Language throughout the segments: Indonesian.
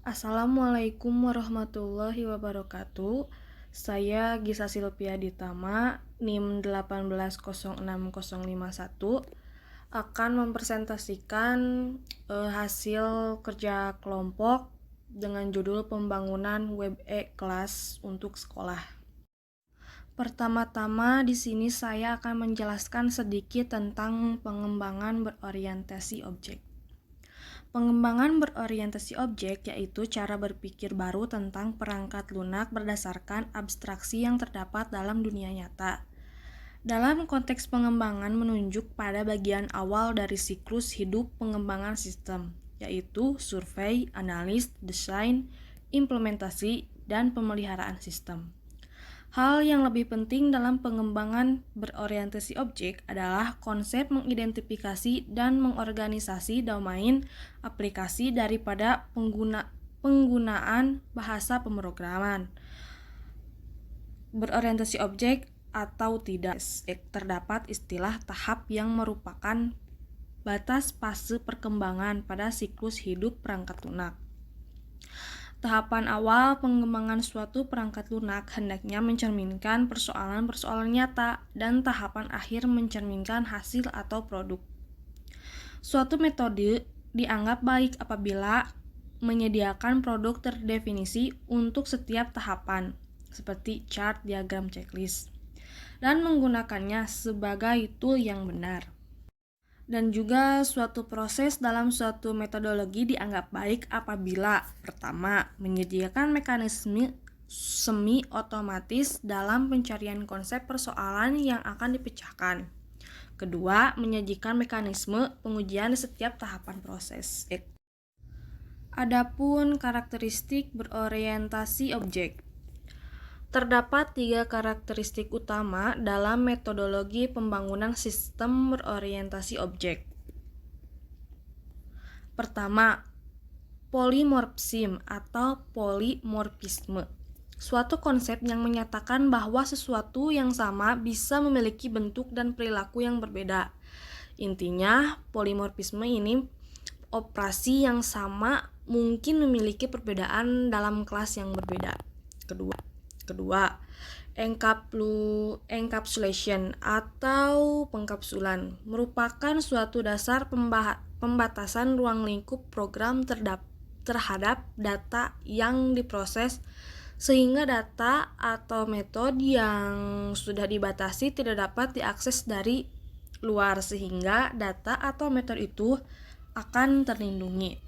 Assalamualaikum warahmatullahi wabarakatuh. Saya Gisa Silvia Ditama, NIM 1806051 akan mempresentasikan hasil kerja kelompok dengan judul pembangunan web e-kelas untuk sekolah. Pertama-tama di sini saya akan menjelaskan sedikit tentang pengembangan berorientasi objek. Pengembangan berorientasi objek yaitu cara berpikir baru tentang perangkat lunak berdasarkan abstraksi yang terdapat dalam dunia nyata. Dalam konteks pengembangan menunjuk pada bagian awal dari siklus hidup pengembangan sistem, yaitu survei, analis, desain, implementasi, dan pemeliharaan sistem. Hal yang lebih penting dalam pengembangan berorientasi objek adalah konsep mengidentifikasi dan mengorganisasi domain aplikasi daripada penggunaan bahasa pemrograman. Berorientasi objek atau tidak, terdapat istilah tahap yang merupakan batas fase perkembangan pada siklus hidup perangkat lunak. Tahapan awal pengembangan suatu perangkat lunak hendaknya mencerminkan persoalan-persoalan nyata dan tahapan akhir mencerminkan hasil atau produk. Suatu metode dianggap baik apabila menyediakan produk terdefinisi untuk setiap tahapan, seperti chart, diagram, checklist, dan menggunakannya sebagai tool yang benar. Dan juga suatu proses dalam suatu metodologi dianggap baik apabila pertama, menyediakan mekanisme semi otomatis dalam pencarian konsep persoalan yang akan dipecahkan. Kedua, menyajikan mekanisme pengujian di setiap tahapan proses. Adapun karakteristik berorientasi objek. Terdapat 3 karakteristik utama dalam metodologi pembangunan sistem berorientasi objek. Pertama, polimorfisme atau polimorfisme. Suatu konsep yang menyatakan bahwa sesuatu yang sama bisa memiliki bentuk dan perilaku yang berbeda. Intinya, polimorfisme ini operasi yang sama mungkin memiliki perbedaan dalam kelas yang berbeda. Kedua, encapsulation atau pengkapsulan merupakan suatu dasar pembatasan ruang lingkup program terhadap data yang diproses sehingga data atau metode yang sudah dibatasi tidak dapat diakses dari luar sehingga data atau metode itu akan terlindungi.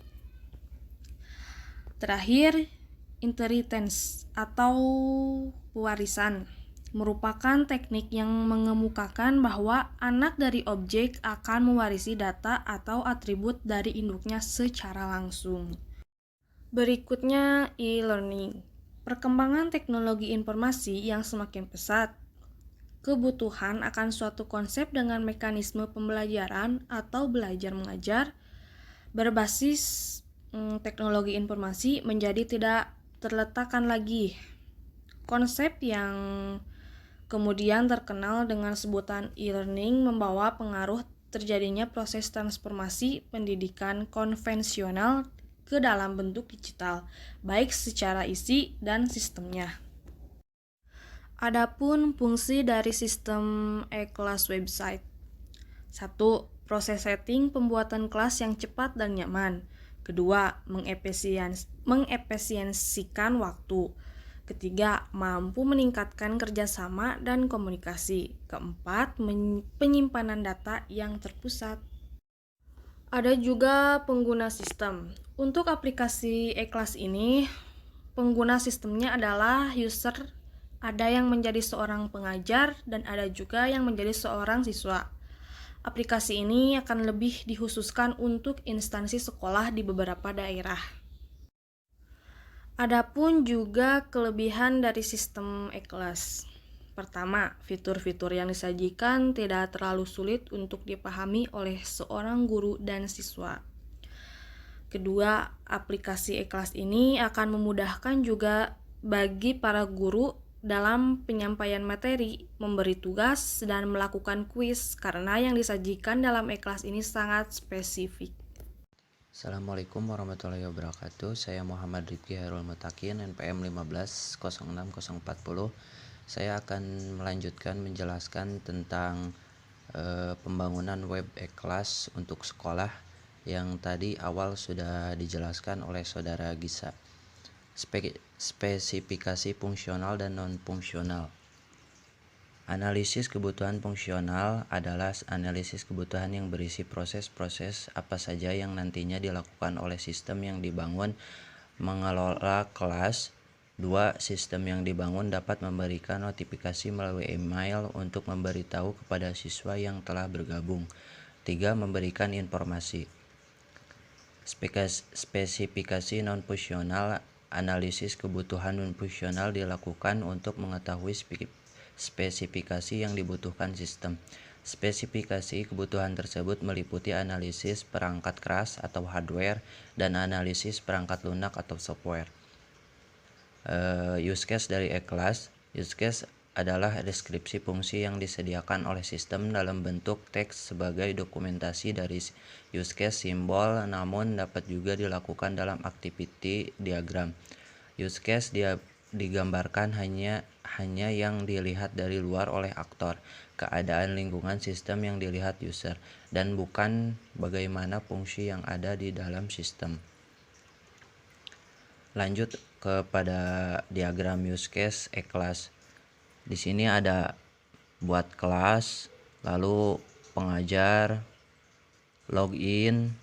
Terakhir, inheritance atau pewarisan merupakan teknik yang mengemukakan bahwa anak dari objek akan mewarisi data atau atribut dari induknya secara langsung. Berikutnya, e-learning. Perkembangan teknologi informasi yang semakin pesat. Kebutuhan akan suatu konsep dengan mekanisme pembelajaran atau belajar mengajar berbasis teknologi informasi menjadi tidak terletakkan lagi. Konsep yang kemudian terkenal dengan sebutan e-learning membawa pengaruh terjadinya proses transformasi pendidikan konvensional ke dalam bentuk digital, baik secara isi dan sistemnya. Adapun fungsi dari sistem e-kelas website. 1. Proses setting pembuatan kelas yang cepat dan nyaman. Kedua, mengefisiensikan waktu. Ketiga, mampu meningkatkan kerjasama dan komunikasi. Keempat, penyimpanan data yang terpusat. Ada juga pengguna sistem. Untuk aplikasi e-kelas ini, pengguna sistemnya adalah user. Ada yang menjadi seorang pengajar dan ada juga yang menjadi seorang siswa. Aplikasi ini akan lebih dikhususkan untuk instansi sekolah di beberapa daerah. Adapun juga kelebihan dari sistem e-kelas. Pertama, fitur-fitur yang disajikan tidak terlalu sulit untuk dipahami oleh seorang guru dan siswa. Kedua, aplikasi e-kelas ini akan memudahkan juga bagi para guru dalam penyampaian materi, memberi tugas, dan melakukan kuis karena yang disajikan dalam e-kelas ini sangat spesifik. Assalamualaikum warahmatullahi wabarakatuh. Saya Muhammad Rifki Hairul Mutakin, NPM 150640. Saya akan melanjutkan menjelaskan tentang pembangunan web e-kelas untuk sekolah yang tadi awal sudah dijelaskan oleh Saudara Gisa. Spesifikasi fungsional dan non-fungsional. Analisis kebutuhan fungsional adalah analisis kebutuhan yang berisi proses-proses apa saja yang nantinya dilakukan oleh sistem yang dibangun mengelola kelas. 2. Sistem yang dibangun dapat memberikan notifikasi melalui email untuk memberitahu kepada siswa yang telah bergabung. 3. Memberikan informasi. Spesifikasi non-fungsional. Analisis kebutuhan non-fungsional dilakukan untuk mengetahui spesifikasi yang dibutuhkan sistem. Spesifikasi kebutuhan tersebut meliputi analisis perangkat keras atau hardware dan analisis perangkat lunak atau software. Use case dari e-kelas. Use case adalah deskripsi fungsi yang disediakan oleh sistem dalam bentuk teks sebagai dokumentasi dari use case simbol, namun dapat juga dilakukan dalam activity diagram. Use case digambarkan hanya yang dilihat dari luar oleh aktor, keadaan lingkungan sistem yang dilihat user, dan bukan bagaimana fungsi yang ada di dalam sistem. Lanjut kepada diagram use case e-kelas. Di sini ada buat kelas, lalu pengajar, login,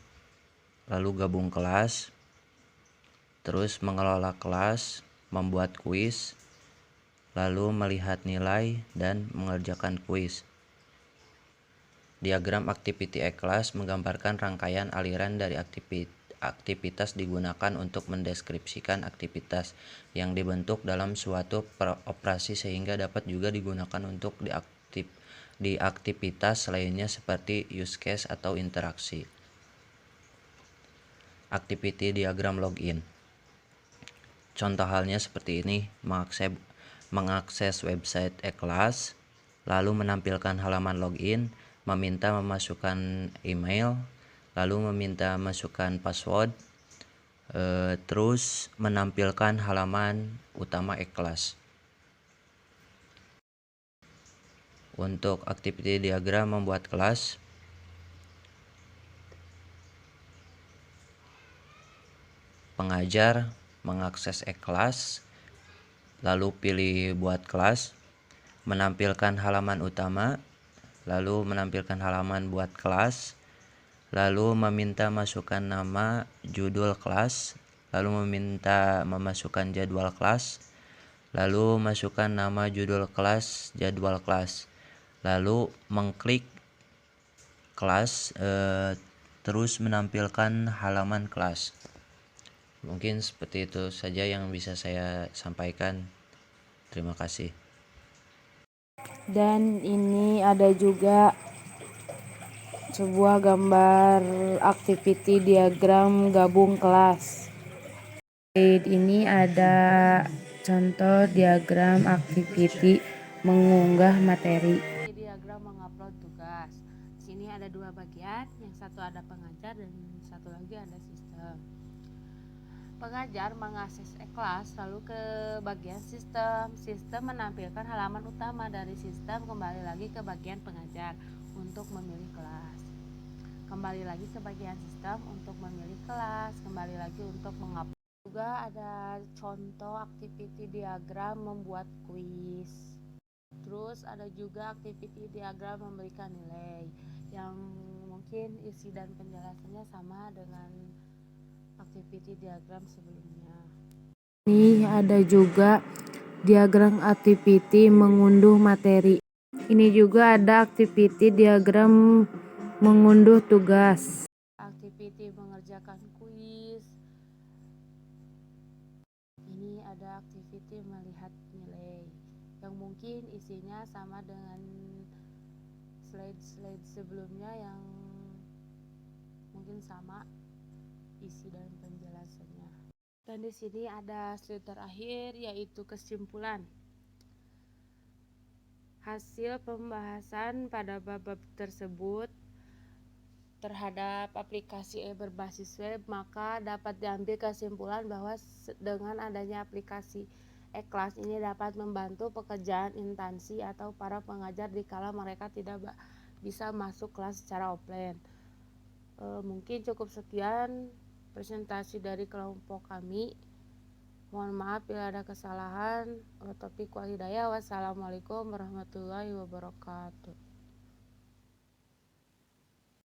lalu gabung kelas, terus mengelola kelas, membuat kuis, lalu melihat nilai dan mengerjakan kuis. Diagram activity e-kelas menggambarkan rangkaian aliran dari aktivitas digunakan untuk mendeskripsikan aktivitas yang dibentuk dalam suatu operasi sehingga dapat juga digunakan untuk di aktivitas lainnya seperti use case atau interaksi. Activity diagram login. Contoh halnya seperti ini: mengakses website e-kelas, lalu menampilkan halaman login, meminta memasukkan email, lalu meminta masukkan password, terus menampilkan halaman utama e-kelas. Untuk activity diagram membuat kelas, pengajar mengakses e-kelas, lalu pilih buat kelas, menampilkan halaman utama, lalu menampilkan halaman buat kelas, lalu meminta masukkan nama, judul kelas, lalu meminta memasukkan jadwal kelas, lalu masukkan nama, judul kelas, jadwal kelas, lalu mengklik kelas, terus menampilkan halaman kelas. Mungkin seperti itu saja yang bisa saya sampaikan. Terima kasih. Dan ini ada juga sebuah gambar activity diagram gabung kelas. Ini ada contoh diagram activity mengunggah materi. Diagram mengupload tugas. Di sini ada dua bagian, yang satu ada pengajar dan satu lagi ada sistem. Pengajar mengakses e-kelas lalu ke bagian sistem. Sistem menampilkan halaman utama dari sistem, kembali lagi ke bagian pengajar untuk memilih kelas. Kembali lagi ke bagian sistem untuk memilih kelas, kembali lagi untuk mengupload. Juga ada contoh activity diagram membuat kuis. Terus ada juga activity diagram memberikan nilai, yang mungkin isi dan penjelasannya sama dengan activity diagram sebelumnya. Ini ada juga diagram activity mengunduh materi. Ini juga ada activity diagram mengunduh tugas. Activity mengerjakan kuis. Ini ada activity melihat nilai, yang mungkin isinya sama dengan slide sebelumnya yang mungkin sama isi dan penjelasannya. Dan di sini ada slide terakhir, yaitu kesimpulan. Hasil pembahasan pada bab tersebut terhadap aplikasi berbasis web, maka dapat diambil kesimpulan bahwa dengan adanya aplikasi e-kelas ini dapat membantu pekerjaan instansi atau para pengajar dikala mereka tidak bisa masuk kelas secara offline. Mungkin cukup sekian presentasi dari kelompok kami. Mohon maaf bila ada kesalahan. Taufiq wal hidayah. Wassalamualaikum warahmatullahi wabarakatuh.